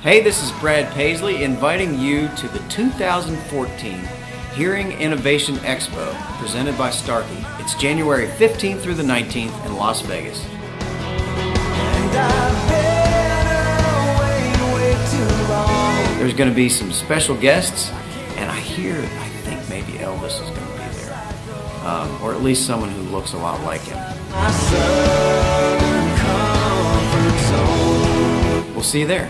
Hey, this is Brad Paisley inviting you to the 2014 Hearing Innovation Expo presented by Starkey. It's January 15th through the 19th in Las Vegas. There's going to be some special guests, and I think maybe Elvis is going to be there, or at least someone who looks a lot like him. We'll see you there.